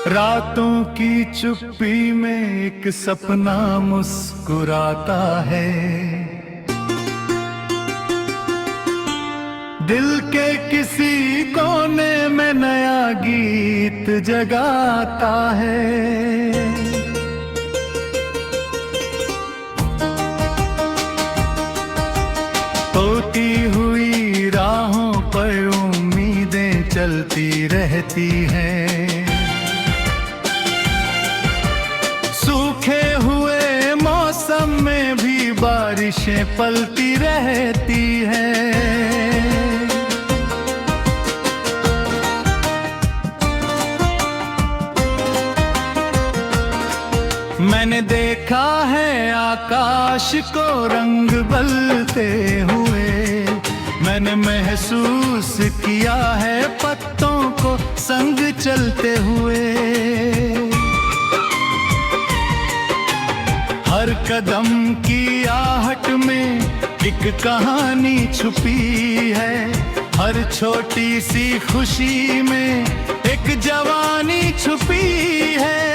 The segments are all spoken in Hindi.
रातों की चुप्पी में एक सपना मुस्कुराता है, दिल के किसी कोने में नया गीत जगाता है। होती हुई राहों पर उम्मीदें चलती रहती हैं, सूखे हुए मौसम में भी बारिशें पलती रहती हैं। मैंने देखा है आकाश को रंग बदलते हुए, मैंने महसूस किया है पत्तों को संग चलते हुए। हर कदम की आहट में एक कहानी छुपी है, हर छोटी सी खुशी में एक जवानी छुपी है।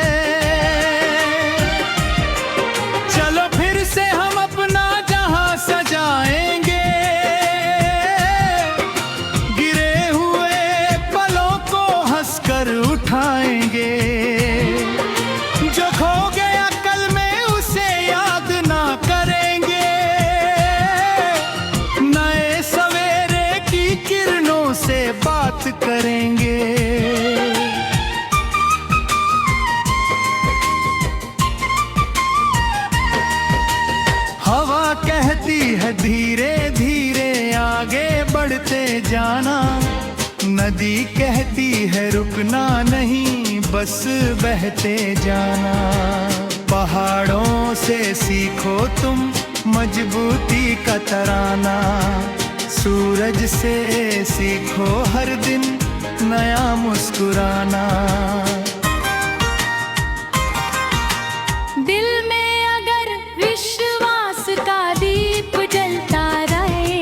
चलो फिर से हम अपना जहां सजाएंगे, गिरे हुए पलों को हंसकर उठाएंगे। जो खो गया कल में उसे याद ना करेंगे, नए सवेरे की किरणों से बात करेंगे। हवा कहती है धीरे धीरे आगे बढ़ते जाना, नदी कहती है रुकना नहीं बस बहते जाना। पहाड़ों से सीखो तुम मजबूती का तराना, सूरज से सीखो हर दिन नया मुस्कुराना। दिल में अगर विश्वास का दीप जलता रहे,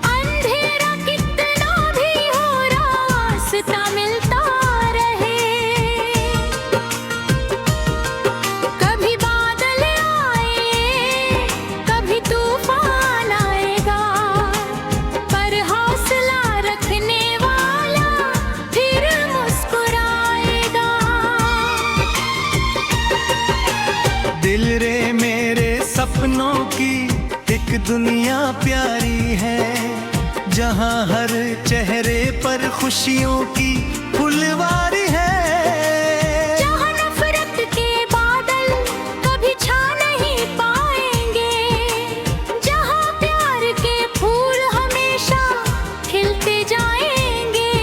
अंधेरा कितना भी हो रास्ता मिलता रहे। कभी बादल आए कभी तूफान आएगा, पर हौसला रखने वाला फिर मुस्कुराएगा। दिल रे मेरे सपनों की एक दुनिया प्यारी है, जहां हर चेहरे पर खुशियों की फुलवारी है। जहाँ नफरत के बादल कभी छा नहीं पाएंगे, जहाँ प्यार के फूल हमेशा खिलते जाएंगे।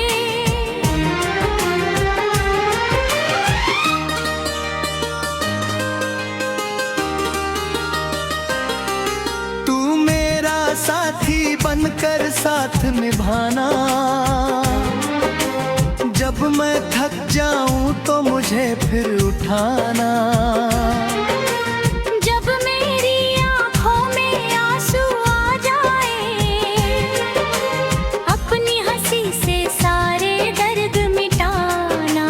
तू मेरा साथी बनकर साथ निभाना, जब मैं थक जाऊं तो मुझे फिर उठाना। जब मेरी आँखों में आंसू आ जाए, अपनी हंसी से सारे दर्द मिटाना।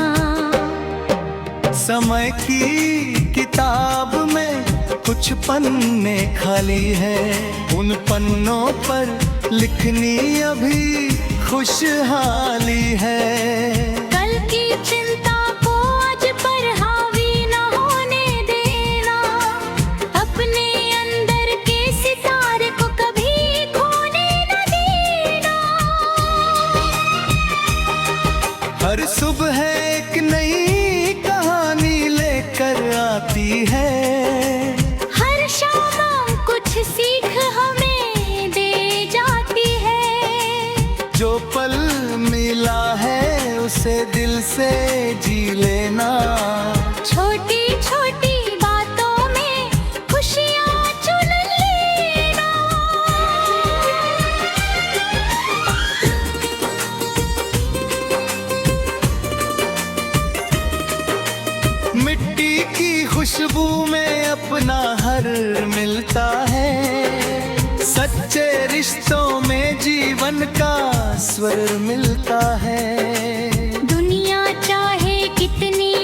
समय की किताब में कुछ पन्ने खाली है, उन पन्नों पर लिखनी अभी खुशहाली है। कल की चिंता को आज पर हावी न होने देना, अपने अंदर के सितारे को कभी खोने न देना। हर सुबह एक नई कहानी लेकर आती है, हर शाम कुछ सीख हमें दे जाती है। जो पल मिला है उसे दिल से जी लेना। छोटी छोटी बातों में खुशियाँ चुन लेना। मिट्टी की खुशबू में अपना हर मिलता है, सच्चे रिश्तों में जीवन का स्वर मिलता है। दुनिया चाहे कितनी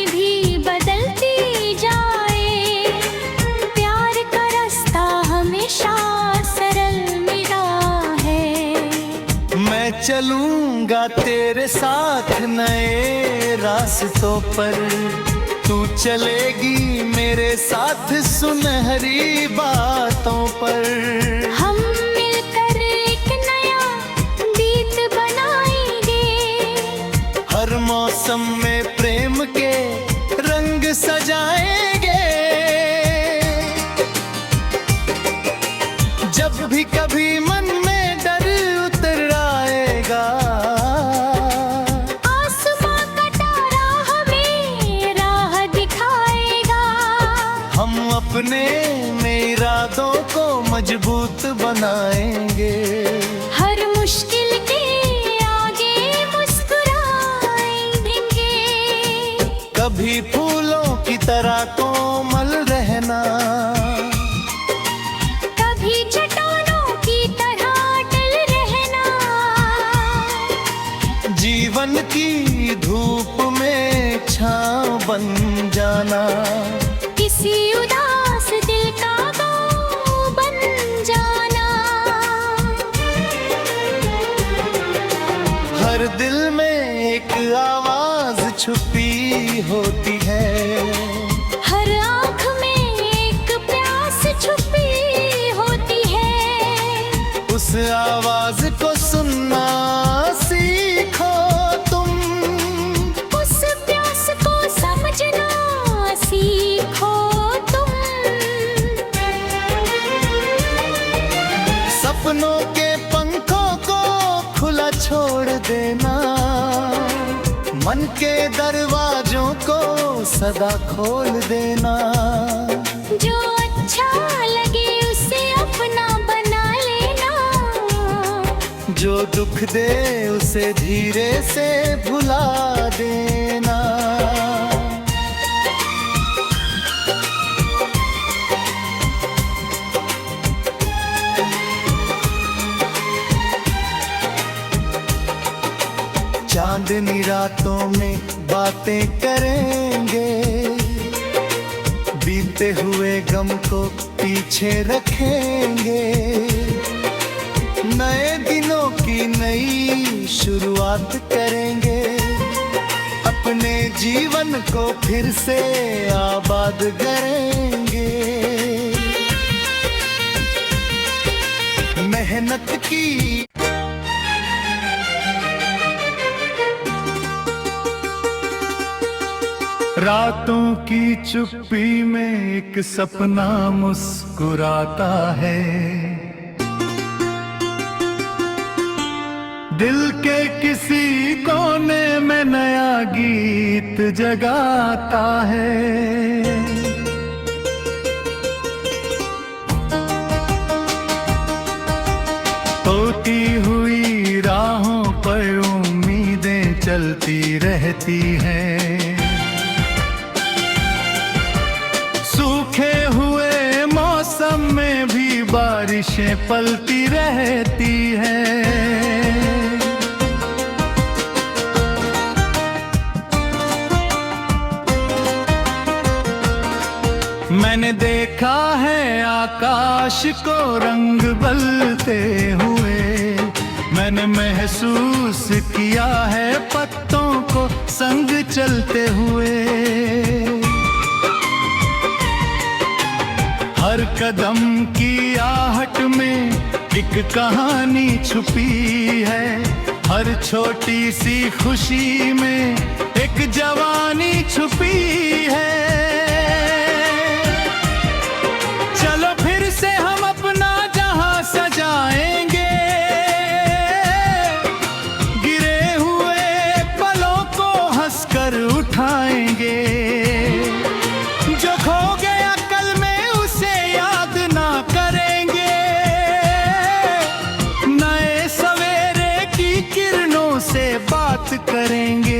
चलूंगा तेरे साथ नए रास्तों पर, तू चलेगी मेरे साथ सुनहरी बातों पर। हम मिलकर एक नया गीत बनाएंगे, हर मौसम में प्रेम के रंग सजाएंगे। जब भी कभी मन में डर उतर आएगा, आसमां का तारा हमें राह दिखाएगा। हम अपने इरादों को मजबूत बनाएंगे, हर मुश्किल के आगे मुस्कुराएंगे। कभी फूलों की तरह कोमल रहना, कभी चट्टानों की तरह अटल रहना। जीवन की धूप में छांव बन जाना, किसी उदास दिल का गम बन जाना। हर दिल में एक आवाज छुपी होती है, हर आँख में एक प्यास छुपी होती है। उस आवाज को सुनना सीखो तुम, उस प्यास को समझना सीखो तुम। सपनों के पंखों को खुला छोड़ देना, मन के दरवाजों को सदा खोल देना। जो अच्छा लगे उसे अपना बना लेना, जो दुख दे उसे धीरे से भुला देना। चांदनी रातों में बातें करेंगे, बीते हुए गम को पीछे रखेंगे। नए दिनों की नई शुरुआत करेंगे, अपने जीवन को फिर से आबाद करेंगे। मेहनत की रातों की चुप्पी में एक सपना मुस्कुराता है, दिल के किसी कोने में नया गीत जगाता है। होती हुई राहों पर उम्मीदें चलती रहती हैं, सूखे हुए मौसम में भी बारिशें पलती रहती हैं। मैंने देखा है आकाश को रंग बदलते हुए, मैंने महसूस किया है पत्तों को संग चलते हुए। हर कदम की आहट में एक कहानी छुपी है, हर छोटी सी खुशी में एक जवानी छुपी है। चलो फिर से हम अपना जहां सजाएंगे, गिरे हुए पलों को हंसकर उठाएंगे। जो खो गया कल में उसे याद ना करेंगे, नए सवेरे की किरणों से बात करेंगे।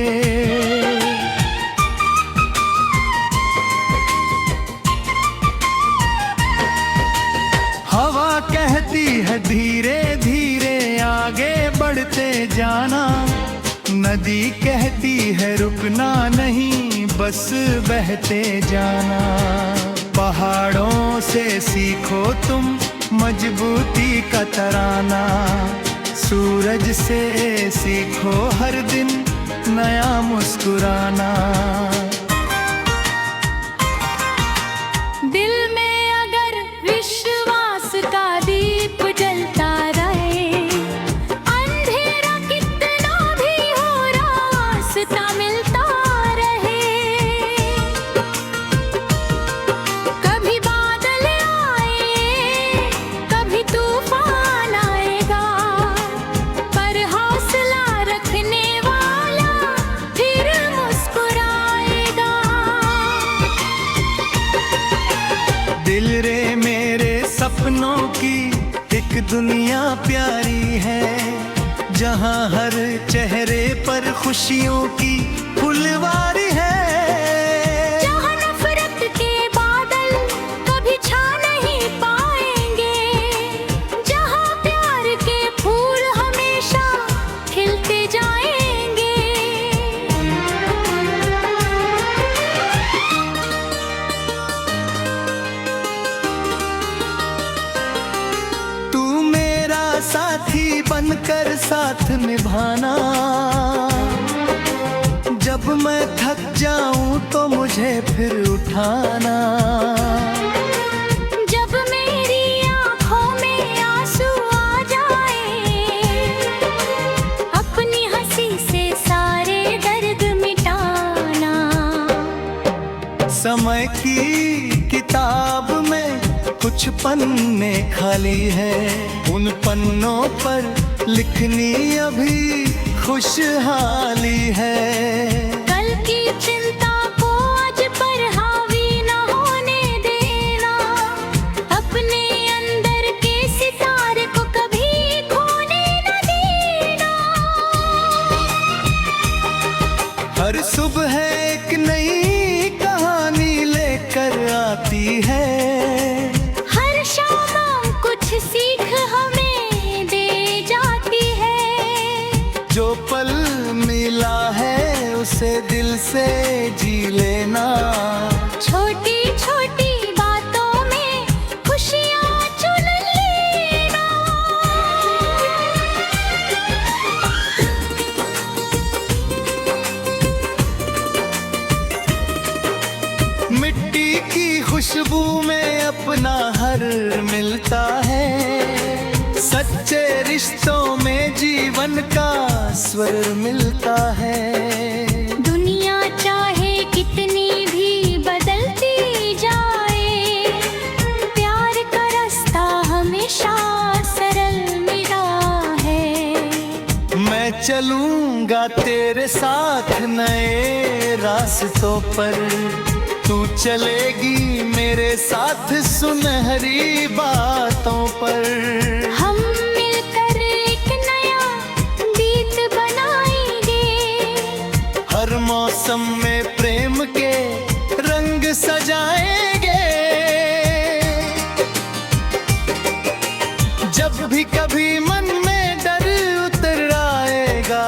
हवा कहती है धीरे धीरे आगे बढ़ते जाना, नदी कहती है रुकना नहीं बस बहते जाना। पहाड़ों से सीखो तुम मजबूती का तराना, सूरज से सीखो हर दिन नया मुस्कुराना। दिल में अगर विश्वास का दीप जलता रहे, अंधेरा कितना भी हो रास्ता मिलता रहे। कभी बादल आए, कभी तूफान आएगा, पर हौसला रखने वाला फिर मुस्कुराएगा। दिल रे मेरे सपनों की एक दुनिया प्यारी है, जहाँ हर चेहरे पर खुशियों की फुलवारी है। जहाँ नफरत के बादल कभी छा नहीं पाएंगे, जहाँ प्यार के फूल हमेशा खिलते जाएंगे। तू मेरा साथी बनकर साथ निभाना, जब मैं थक जाऊं तो मुझे फिर उठाना। जब मेरी आँखों में आंसू आ जाए, अपनी हंसी से सारे दर्द मिटाना। समय की किताब में कुछ पन्ने खाली है, उन पन्नों पर लिखनी अभी खुशहाली है। कल की चिंता को आज पर हावी न होने देना, अपने अंदर के सितारे को कभी खोने न देना। हर सुबह एक नई कहानी लेकर आती है, हर शाम कुछ सीख हमें दे जाती है। जो पल मिला है उसे दिल से जी लेना। छोटी छोटी बातों में खुशियाँ चुन लेना। मिट्टी की खुशबू में अपना हर मिलता है, सच्चे रिश्तों में जीवन का स्वर मिलता है। दुनिया चाहे कितनी भी बदलती जाए, प्यार का रास्ता हमेशा सरल मेरा है। मैं चलूंगा तेरे साथ नए रास्तों पर, तू चलेगी मेरे साथ सुनहरी बातों पर। हम मिलकर एक नया गीत बनाएंगे, हर मौसम में प्रेम के रंग सजाएंगे। जब भी कभी मन में डर उतर आएगा,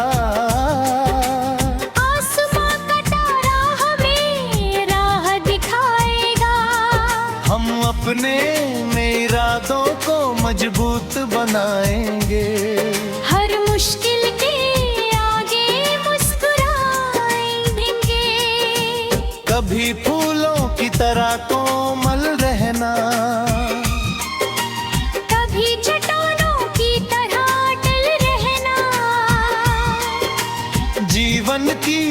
आसमां का तारा हमें राह दिखाएगा। हम अपने इरादों को मजबूत बनाएंगे। हर मुश्किल के आगे मुस्कुराएंगे। कभी फूलों की तरह कोमल रहना, कभी चट्टानों की तरह अटल रहना। जीवन की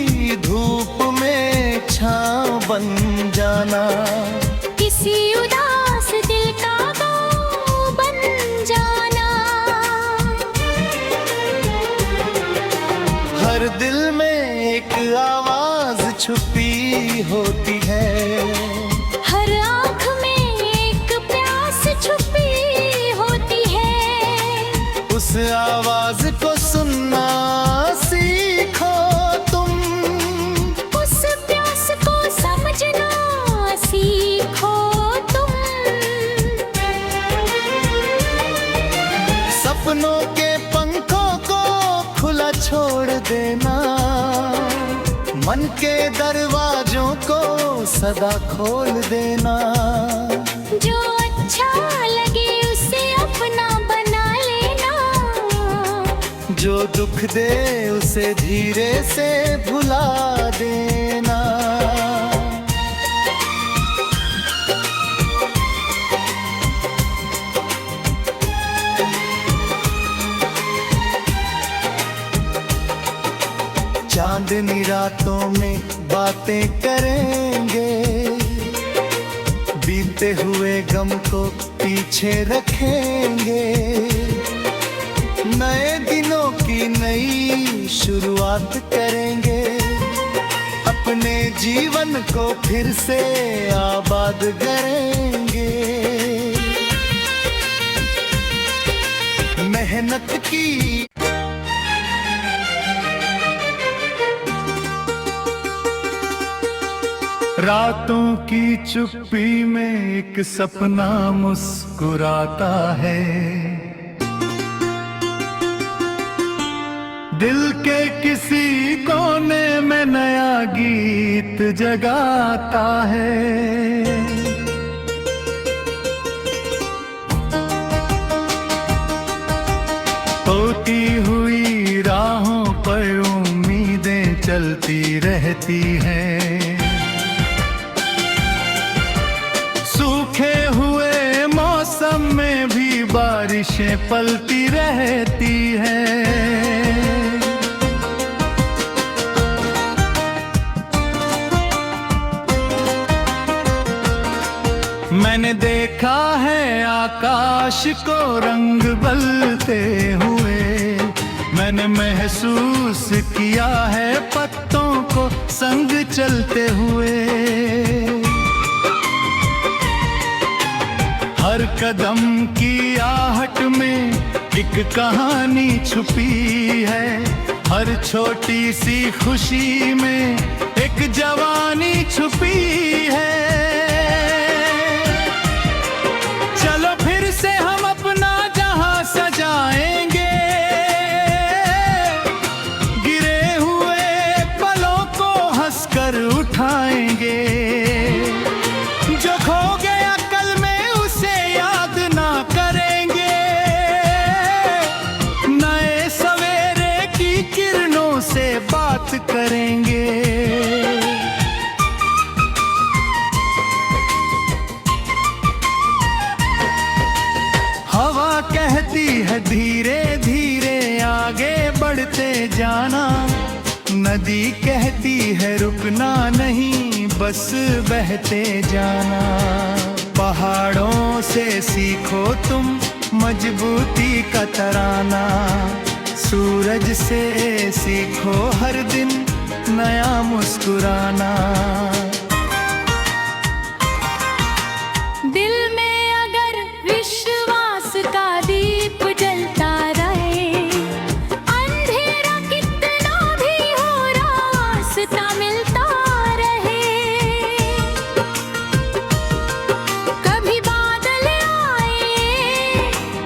धूप में छांव बन जाना। किसी उदास दिल का गम बन जाना। हर दिल में एक आवाज छुपी होती है, हर आँख में एक प्यास छुपी होती है। उस आवाज को सुनना सीखो तुम, उस प्यास को समझना सीखो तुम। सपनों के पंखों को खुला छोड़ देना, मन के दरवाजों को सदा खोल देना। जो अच्छा लगे उसे अपना बना लेना, जो दुख दे उसे धीरे से भुला देना। चांदनी रातों में बातें करेंगे, बीते हुए गम को पीछे रखेंगे, नए दिनों की नई शुरुआत करेंगे, अपने जीवन को फिर से आबाद करेंगे। मेहनत की रातों की चुप्पी में एक सपना मुस्कुराता है, दिल के किसी कोने में नया गीत जगाता है। होती हुई राहों पर उम्मीदें चलती रहती हैं, सूखे हुए मौसम में भी बारिशें पलती रहती हैं। मैंने देखा है आकाश को रंग बदलते हुए, मैंने महसूस किया है पत्तों को संग चलते हुए। हर कदम की आहट में एक कहानी छुपी है, हर छोटी सी खुशी में एक जवानी छुपी है। चलो फिर से हम अपना जहां सजाएंगे, गिरे हुए पलों को हंसकर उठाएंगे, जो खो गया कल में उसे याद ना करेंगे, नए सवेरे की किरणों से बात करेंगे। हवा कहती है धीरे धीरे आगे बढ़ते जाना, नदी कहती है रुकना नहीं बस बहते जाना। पहाड़ों से सीखो तुम मजबूती का तराना, सूरज से सीखो हर दिन नया मुस्कुराना। दिल में अगर विश्वास का दीप जलता रहे, अंधेरा कितना भी हो रास्ता मिलता रहे। कभी बादल आए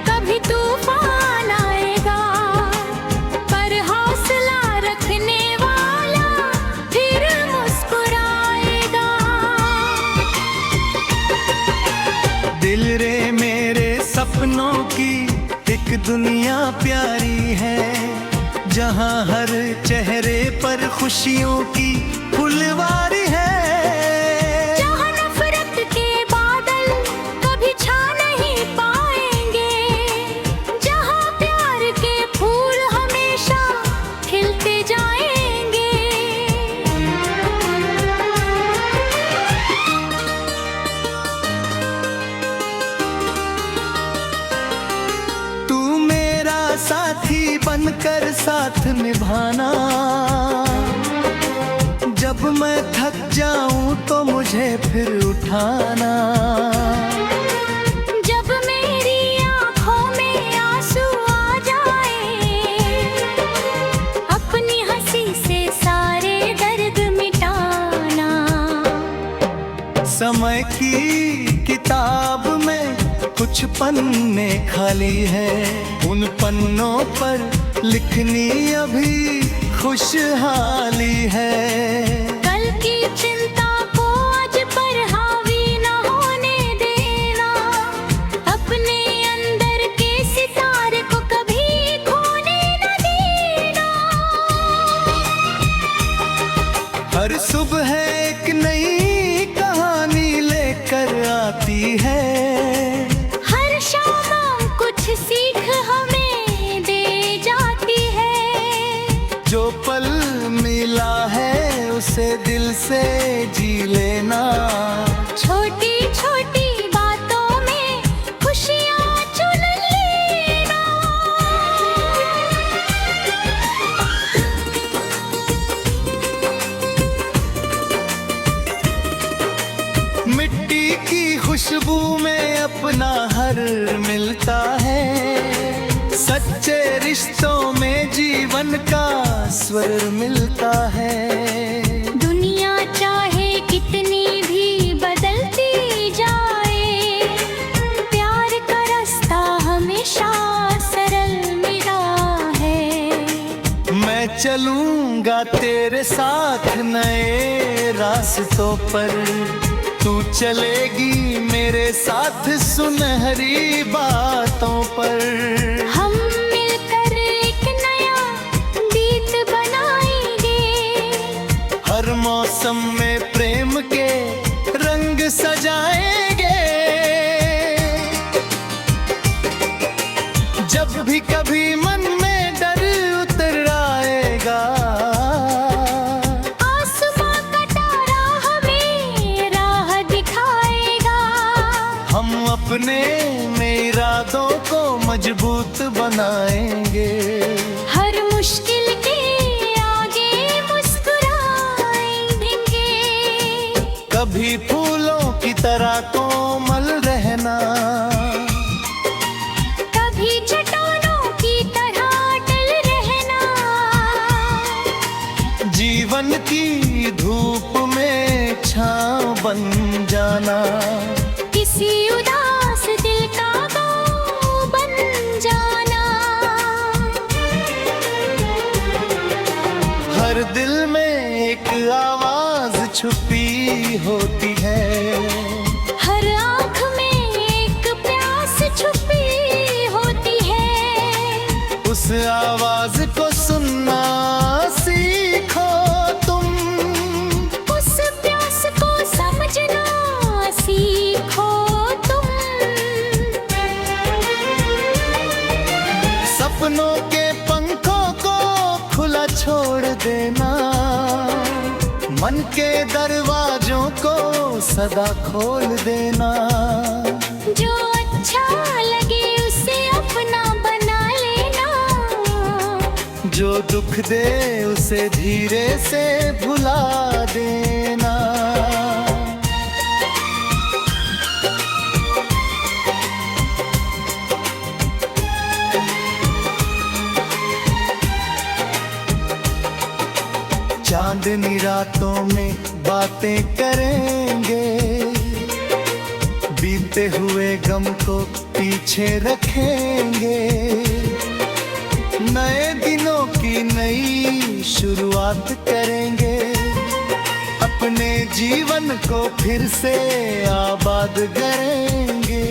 कभी तूफान आएगा, पर हौसला रखने वाला फिर मुस्कुराएगा। दिल रे मेरे सपनों की एक दुनिया प्यारी है, जहां हर चेहरे पर खुशियों की फुलवारी है। जहाँ नफरत के बादल कभी छा नहीं पाएंगे, जहाँ प्यार के फूल हमेशा खिलते जाएंगे। तू मेरा साथी बनकर साथ निभाना, जब मैं थक जाऊं तो मुझे फिर उठाना। जब मेरी आँखों में आंसू आ जाए, अपनी हंसी से सारे दर्द मिटाना। समय की किताब में कुछ पन्ने खाली है, उन पन्नों पर लिखनी अभी खुशहाली है। कल की चिंता को आज पर हावी न होने देना, अपने अंदर के सितारे को कभी खोने न देना। सुबह एक नई कहानी लेकर आती है। हर शाम कुछ सीख हमें दे जाती है। जो पल मिला है उसे दिल से जी लेना। छोटी छोटी बातों में खुशियाँ चुन लेना। मिट्टी की खुशबू में अपना हर मिलता है। सच्चे रिश्तों में जीवन का स्वर मिलता है। दुनिया चाहे कितनी भी बदलती जाए, प्यार का रास्ता हमेशा सरल मिला है। मैं चलूंगा तेरे साथ नए रास्तों पर, तू चलेगी मेरे साथ सुनहरी बातों पर। हम मिलकर एक नया गीत बनाएंगे। हर मौसम में प्रेम के रंग सजाएंगे। जब भी कभी मन में डर उतर आएगा, आसमां का तारा हमें राह दिखाएगा। हम अपने इरादों को मजबूत बनाएंगे। हर मुश्किल के आगे मुस्कुराएंगे। कभी फूलों की तरह कोमल रहना, कभी चट्टानों की तरह अटल रहना। जीवन की धूप में छांव बन जाना। किसी उदास दिल का गम बन जाना। हर दिल में एक आवाज छुपी होती है। हर आँख में एक प्यास छुपी होती है। उस आवाज को सुनना सीखो तुम। उस प्यास को समझना सीखो तुम। सपनों के पंखों को खुला छोड़ देना। मन के दरवाजों को सदा खोल देना। जो अच्छा लगे उसे अपना बना लेना। जो दुख दे उसे धीरे से भुला देना। चांदनी रातों में बातें करेंगे। बीते हुए गम को पीछे रखेंगे। नए दिनों की नई शुरुआत करेंगे। अपने जीवन को फिर से आबाद करेंगे।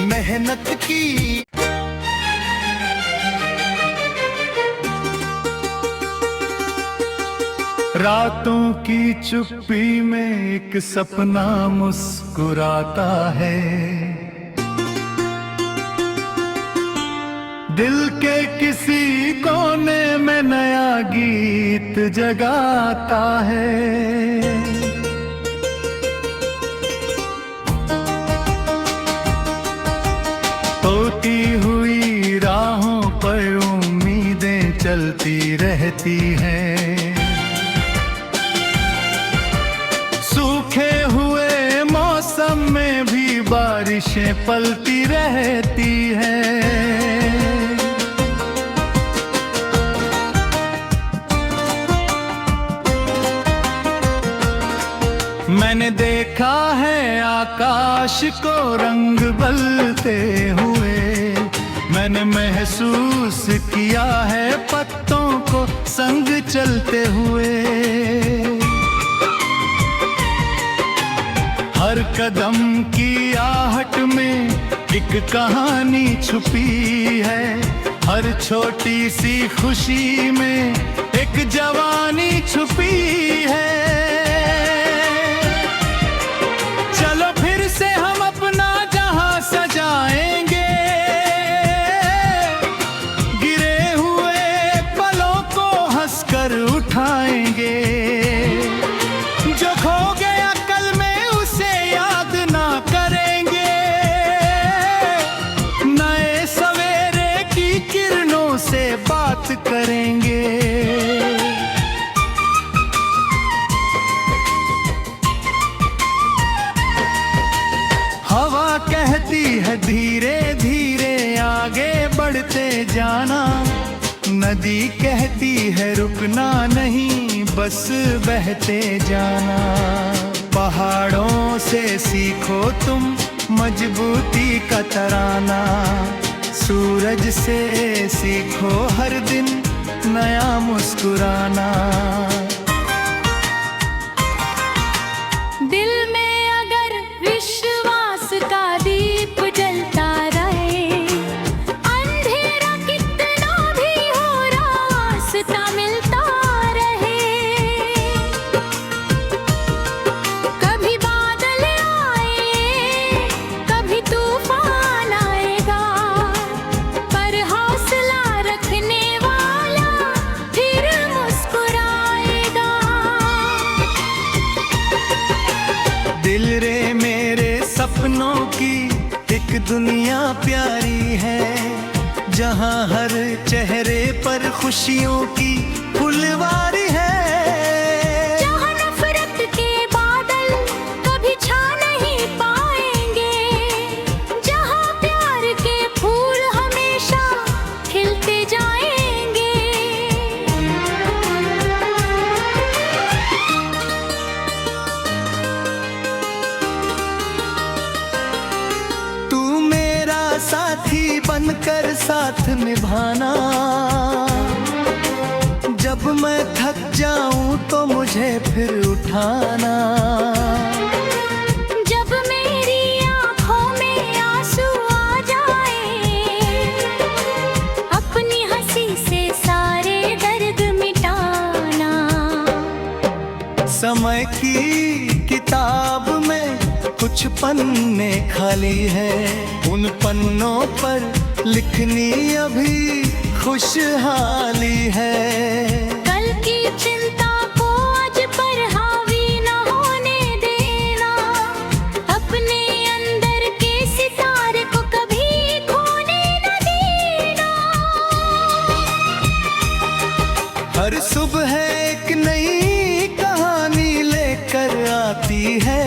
मेहनत की रातों की चुप्पी में एक सपना मुस्कुराता है। दिल के किसी कोने में नया गीत जगाता है। होती हुई राहों पर उम्मीदें चलती रहती हैं। सूखे हुए मौसम में भी बारिशें पलती रहती हैं। मैंने देखा है आकाश को रंग बदलते हुए। मैंने महसूस किया है पत्तों को संग चलते हुए। हर कदम की आहट में एक कहानी छुपी है। हर छोटी सी खुशी में एक जवानी छुपी है। चलो फिर से हम अपना जहां सजाएंगे, गिरे हुए पलों को हंसकर उठाएंगे। जो खो गया कल में उसे याद ना करेंगे, नए सवेरे की किरणों से बात करेंगे। हवा कहती है धीरे धीरे आगे बढ़ते जाना, नदी कहती है रुकना नहीं बस बहते जाना। पहाड़ों से सीखो तुम मजबूती का तराना, सूरज से सीखो हर दिन नया मुस्कुराना। दिल में अगर विश्वास का दीप जलता रहे, अंधेरा कितना भी हो रास्ता मिलता रहे। कभी बादल आए कभी तूफान आएगा, पर हौसला रखने वाला फिर मुस्कुराएगा। दिल रे मेरे सपनों की एक दुनिया प्यारी है, जहां हर चेहरे पर खुशियों की फुलवारी है। जहाँ नफरत के बादल कभी छा नहीं पाएंगे, जहाँ प्यार के फूल हमेशा खिलते जाएंगे। तू मेरा साथी बनकर साथ निभाना, जब मैं थक जाऊं तो मुझे फिर उठाना। जब मेरी आँखों में आंसू आ जाए, अपनी हंसी से सारे दर्द मिटाना। समय की किताब में कुछ पन्ने खाली है, उन पन्नों पर लिखनी अभी खुशहाली है। कल की चिंता को आज पर हावी न होने देना, अपने अंदर के सितारे को कभी खोने न देना। हर सुबह एक नई कहानी लेकर आती है,